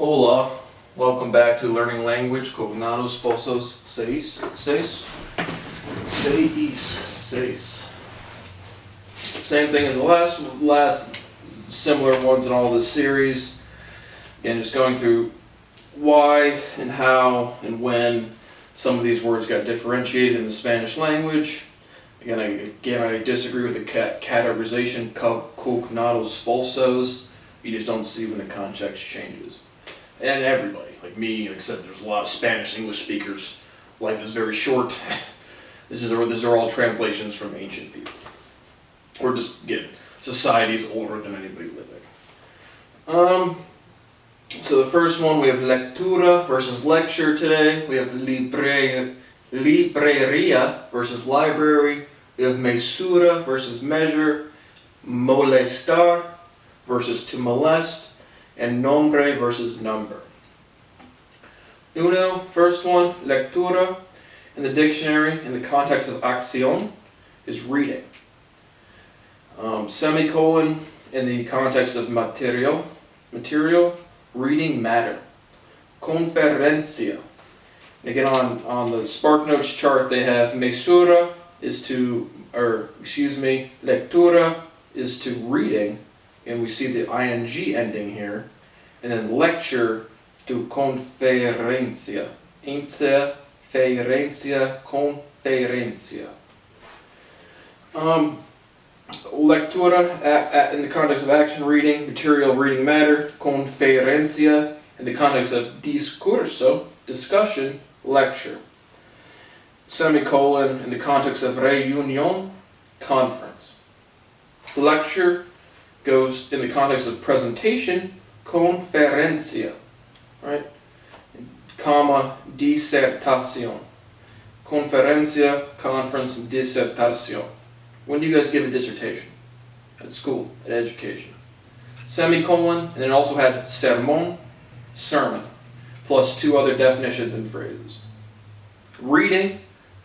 Hola, welcome back to Learning Language, Cognados Falsos, Seis, Seis. Same thing as the last similar ones in all this series. Again, just going through why and how and when some of these words got differentiated in the Spanish language. Again, I disagree with the categorization, Cognados Falsos. You just don't see when the context changes. And everybody, like me, like I said, there's a lot of Spanish and English speakers. Life is very short. These are all translations from ancient people. Or just, again, societies older than anybody living. So the first one, we have lectura versus lecture today. We have libreria versus library. We have mesura versus measure. Molestar versus to molest. And nombre versus number. Uno, first one, lectura, in the dictionary, in the context of acción, is reading. Semicolon, in the context of material, reading matter. Conferencia. And again, on the SparkNotes chart, they have mesura lectura is to reading, and we see the ing ending here, and then lecture to conferencia. Conferencia. Lectura in the context of action, reading, material, reading matter. Conferencia in the context of discurso, discussion, lecture. Semicolon in the context of reunión, conference. Lecture goes in the context of presentation, conferencia, right? Comma, disertación. Conferencia, conference, disertación. When do you guys give a dissertation? At school, at education. Semicolon, and then also had sermón, sermon, plus two other definitions and phrases. Reading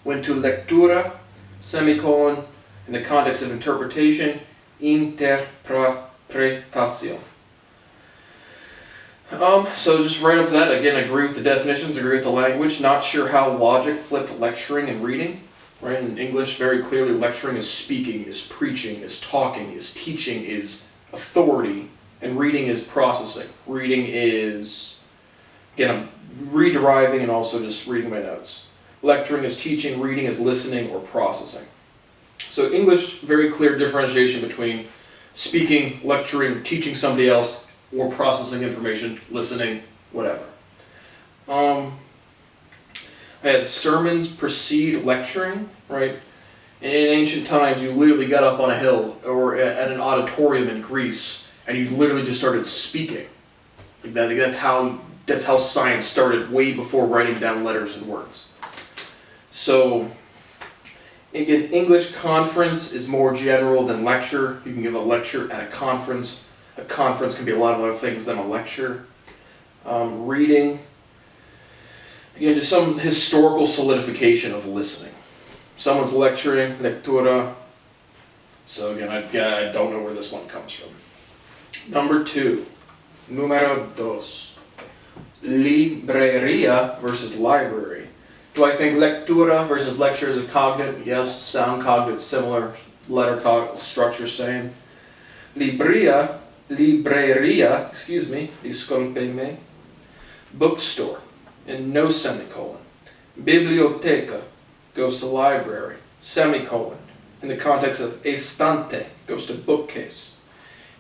went to lectura, semicolon, in the context of interpretation, interpretación. So just right up that, again, agree with the definitions, agree with the language. Not sure how logic flipped lecturing and reading. Right? In English, very clearly, lecturing is speaking, is preaching, is talking, is teaching, is authority, and reading is processing. Reading is, again, I'm rederiving and also just reading my notes. Lecturing is teaching, reading is listening or processing. So English, very clear differentiation between speaking, lecturing, teaching somebody else, or processing information, listening, whatever. I had sermons precede lecturing, right? And in ancient times, you literally got up on a hill or at an auditorium in Greece, and you literally just started speaking. Like that. That's how science started, way before writing down letters and words. So, again, English conference is more general than lecture. You can give a lecture at a conference. A conference can be a lot of other things than a lecture. Reading. Again, just some historical solidification of listening. Someone's lecturing, lectura. So again, I don't know where this one comes from. Number two, número dos. Libreria versus library. Do I think lectura versus lecture is a cognate? Yes, sound cognate, similar, letter cognate, structure same. Libreria, disculpe-me, bookstore, and no semicolon. Biblioteca goes to library, semicolon. In the context of estante, goes to bookcase.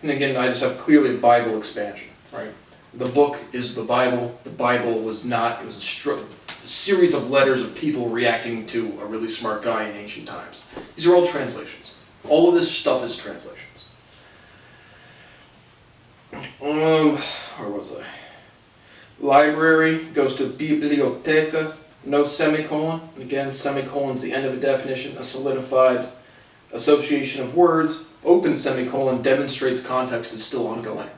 And again, I just have clearly a Bible expansion, right? The book is the Bible. The Bible was not, it was a series of letters of people reacting to a really smart guy in ancient times. These are all translations. All of this stuff is translations. Where was I? Library goes to biblioteca, no semicolon. And again, semicolon is the end of a definition, a solidified association of words. Open semicolon demonstrates context is still ongoing.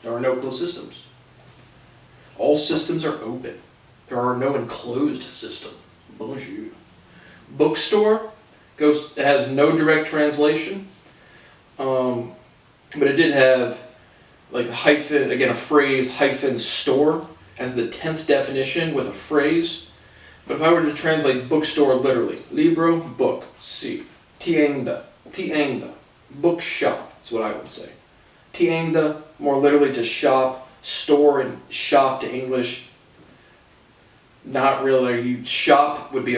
There are no closed systems. All systems are open. There are no enclosed system. Bonjour. Bookstore has no direct translation, but it did have like hyphen, again, a phrase, hyphen, store, as the 10th definition with a phrase. But if I were to translate bookstore literally, libro, book, sí. Tienda, bookshop is what I would say. Tienda, more literally to shop, store and shop to English. Not really. Shop could be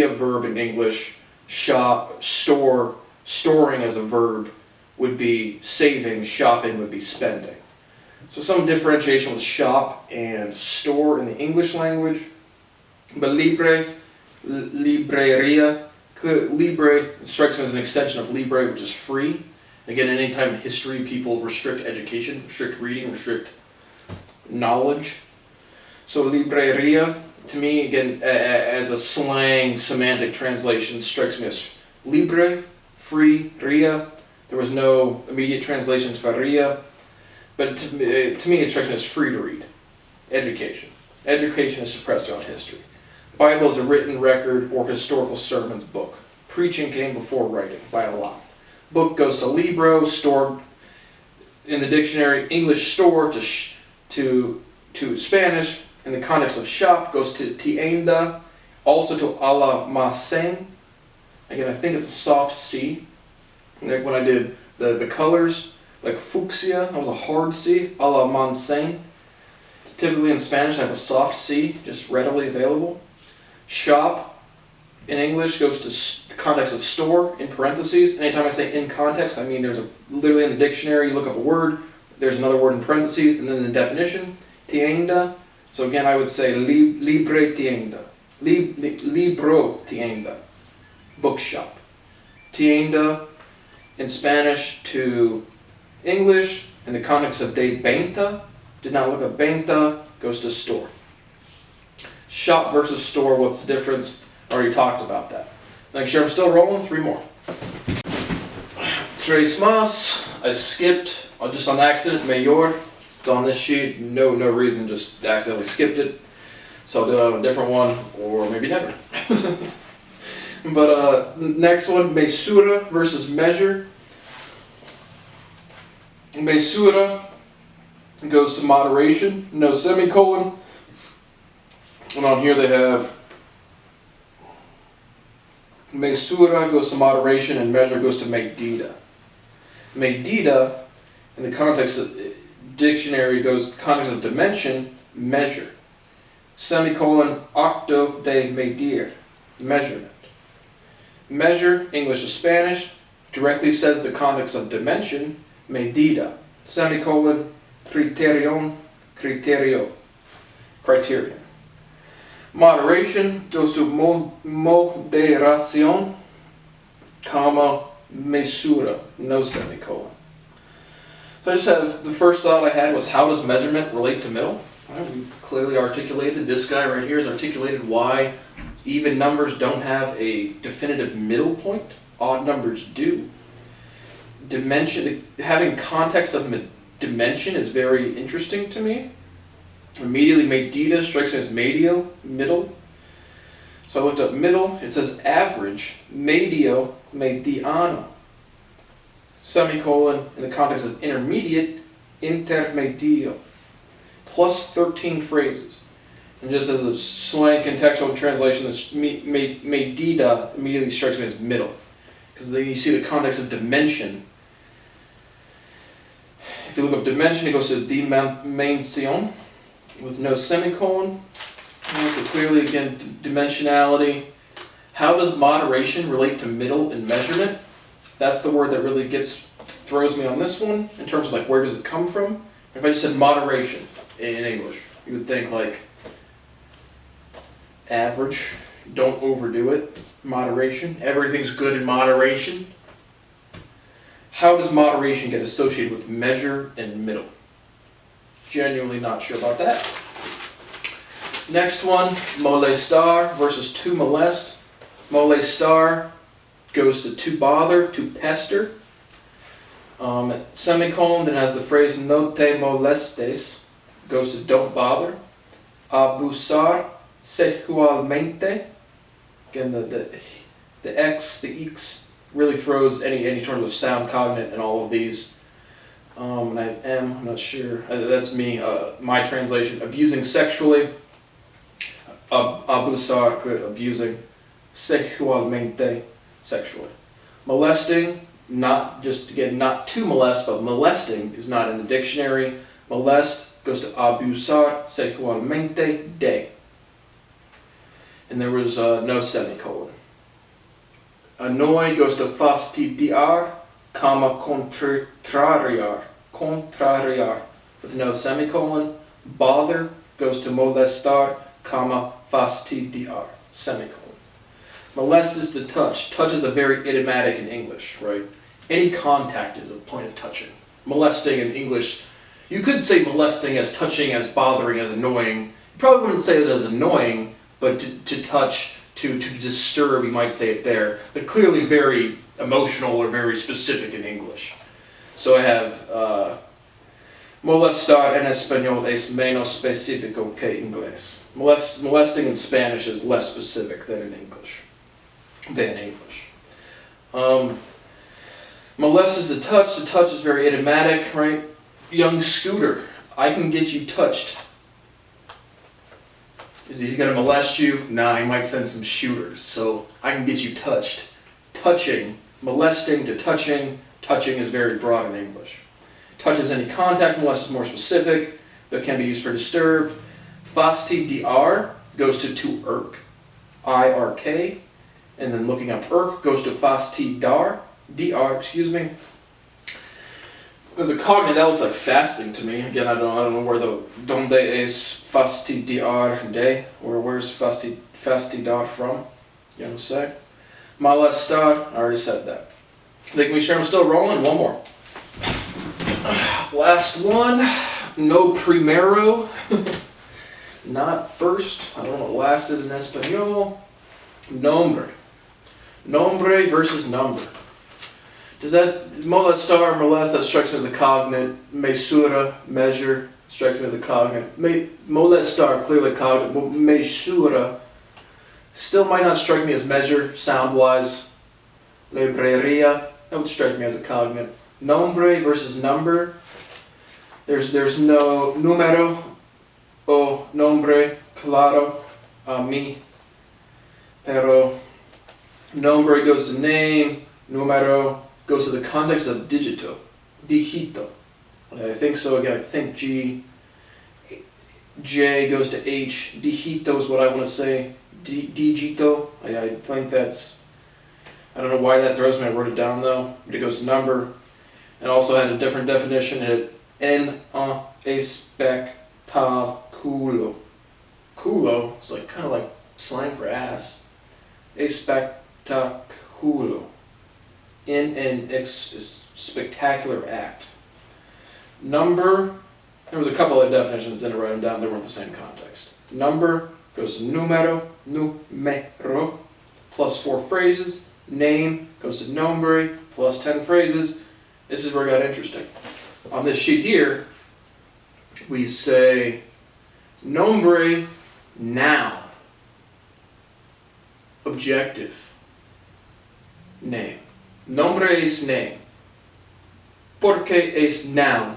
a verb in English. Shop, store, storing as a verb would be saving, shopping would be spending. So some differentiation with shop and store in the English language. But libreria, libre strikes me as an extension of libre, which is free. Again, in any time in history, people restrict education, restrict reading, restrict knowledge. So libreria, to me, again, as a slang semantic translation, strikes me as libre, free, ria. There was no immediate translations for ria, but to me it strikes me as free to read. Education. Education is suppressed throughout history. Bible is a written record or historical sermons book. Preaching came before writing by a lot. Book goes to libro, store in the dictionary, English store to Spanish. In the context of shop goes to tienda, also to almacén. Again, I think it's a soft C. Like when I did the colors, like fucsia, that was a hard C. Almacén. Typically in Spanish I have a soft C, just readily available. Shop in English goes to the context of store in parentheses. Anytime I say in context, I mean there's literally in the dictionary, you look up a word, there's another word in parentheses, and then the definition. Tienda. So again, I would say libre tienda. Libro tienda. Bookshop. Tienda in Spanish to English in the context of de venta. Did not look up venta, goes to store. Shop versus store, what's the difference? Already talked about that. Make sure I'm still rolling, 3 more. Tres más, I skipped, just on accident, mayor. It's on this sheet, no reason, just accidentally skipped it. So I'll do that on a different one, or maybe never. But next one, mesura versus measure. Mesura goes to moderation, no semicolon. And on here they have mesura goes to moderation and measure goes to medida. Medida, in the context of dictionary, goes context of dimension, measure. Semicolon, acto de medir, measurement. Measure, English to Spanish, directly says the context of dimension, medida. Semicolon, criterion, criterio, criterion. Moderation goes to moderación, comma, mesura, no semicolon. So I just have, the first thought I had was, how does measurement relate to middle? Well, we clearly articulated, this guy right here has articulated why even numbers don't have a definitive middle point. Odd numbers do. Dimension, having context of dimension is very interesting to me. Immediately, medida strikes me as medio, middle. So I looked up middle, it says average, medio, mediano. Semicolon, in the context of intermediate, intermedio. Plus 13 phrases. And just as a slang contextual translation, this medida immediately strikes me as middle. Because then you see the context of dimension. If you look up dimension, it goes to dimension with no semicolon. And so clearly, again, dimensionality. How does moderation relate to middle and measurement? That's the word that really throws me on this one, in terms of like, where does it come from? If I just said moderation in English, you would think like average, don't overdo it, moderation, everything's good in moderation. How does moderation get associated with measure and middle? Genuinely not sure about that. Next one, molestar versus to molest. Molestar goes to bother, to pester. Semicolon, then has the phrase no te molestes, goes to don't bother. Abusar sexualmente. Again, the X, the X really throws any terms of sound cognate in all of these. And I have M, I'm not sure. That's me, my translation. Abusing sexually. Abusar, abusing. Sexualmente, sexually. Molesting, not just, again, not to molest, but molesting is not in the dictionary. Molest goes to abusar sexualmente de. And there was no semicolon. Annoy goes to fastidiar, comma contrariar, contrariar, with no semicolon. Bother goes to molestar, comma fastidiar, semicolon. Molest is to touch. Touch is a very idiomatic in English, right? Any contact is a point of touching. Molesting in English, you could say molesting as touching, as bothering, as annoying. You probably wouldn't say it as annoying, but to touch, to disturb, you might say it there. But clearly very emotional or very specific in English. So I have molestar en español es menos específico que inglés. Molesting in Spanish is less specific than in English. Molest is a touch. The touch is very idiomatic, right? Young Scooter, I can get you touched. Is he going to molest you? Nah, he might send some shooters. So I can get you touched. Touching, molesting to touching. Touching is very broad in English. Touch is any contact. Molest is more specific, but can be used for disturbed. Fastidiar goes to irk. I-R-K. And then looking up irk goes to fastidar. D-R, excuse me. There's a cognate that looks like fasting to me. Again, I don't know where the donde es fastidiar de, or where's fastidar from. You know what I'm saying? Molestar, I already said that. Think we sure I'm still rolling? One more. Last one. No primero. Not first. I don't know what last is in Espanol. Nombre. Nombre versus number. Does that, molestar or molest, that strikes me as a cognate. Mesura, measure, strikes me as a cognate. Molestar, clearly cognate. Mesura still might not strike me as measure, sound-wise. Libreria, that would strike me as a cognate. Nombre versus number. There's no número o nombre, claro, a mí. Pero nombre goes to name, número goes to the context of digito, digito. I think so. Again, I think J goes to H. Digito is what I want to say. Digito. I think that's. I don't know why that throws me. I wrote it down though. But it goes to number, and also had a different definition. It en espectáculo. Culo is like kind of like slang for ass. Espectáculo. In an spectacular act. Number, there was a couple of definitions, didn't write them down, they weren't the same context. Number goes to numero, plus 4 phrases. Name goes to nombre, plus 10 phrases. This is where it got interesting. On this sheet here, we say nombre, noun. Objective. Name. Nombre es name. ¿Por qué es noun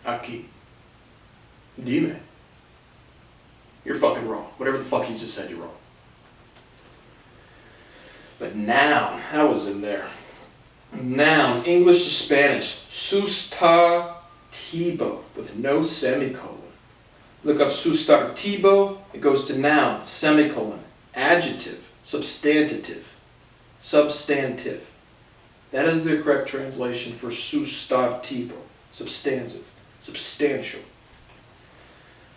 aquí? Dime. You're fucking wrong. Whatever the fuck you just said, you're wrong. But noun, that was in there. Noun, English to Spanish. Sustantivo, with no semicolon. Look up sustantivo, it goes to noun, semicolon. Adjective, substantive. Substantive. That is the correct translation for sustantivo, substantive, substantial.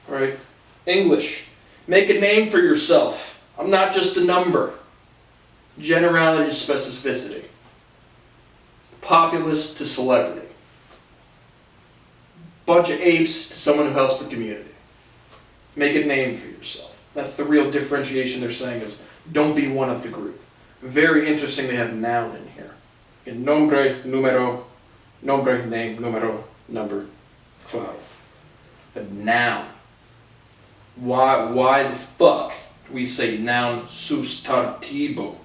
All right, English. Make a name for yourself. I'm not just a number. Generality to specificity. Populace to celebrity. Bunch of apes to someone who helps the community. Make a name for yourself. That's the real differentiation they're saying is don't be one of the group. Very interesting they have noun in here. In nombre, número, nombre, name, número, number, claro. But noun. Why the fuck do we say noun sustantivo?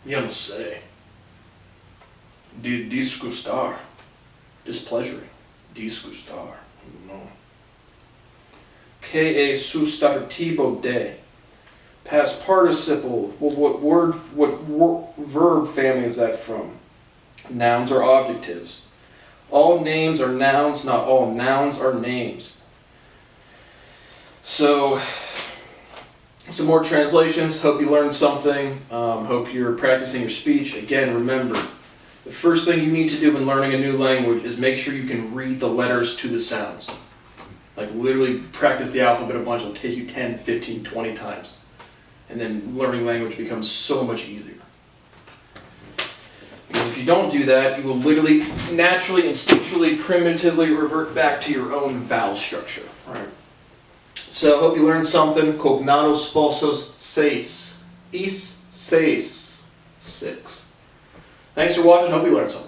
You don't say. Disgustar. displeasuring. Disgustar. No. Que sustartivo de. Past participle. Well, what verb family is that from? Nouns or adjectives. All names are nouns, not all nouns are names. So, some more translations. Hope you learned something. Hope you're practicing your speech. Again, remember, the first thing you need to do when learning a new language is make sure you can read the letters to the sounds. Like literally practice the alphabet a bunch. It'll take you 10, 15, 20 times. And then learning language becomes so much easier. Because if you don't do that, you will literally, naturally, instinctually, primitively revert back to your own vowel structure. Right? So, hope you learned something. Cognados Falsos, Seis. Seis. 6. Thanks for watching. Hope you learned something.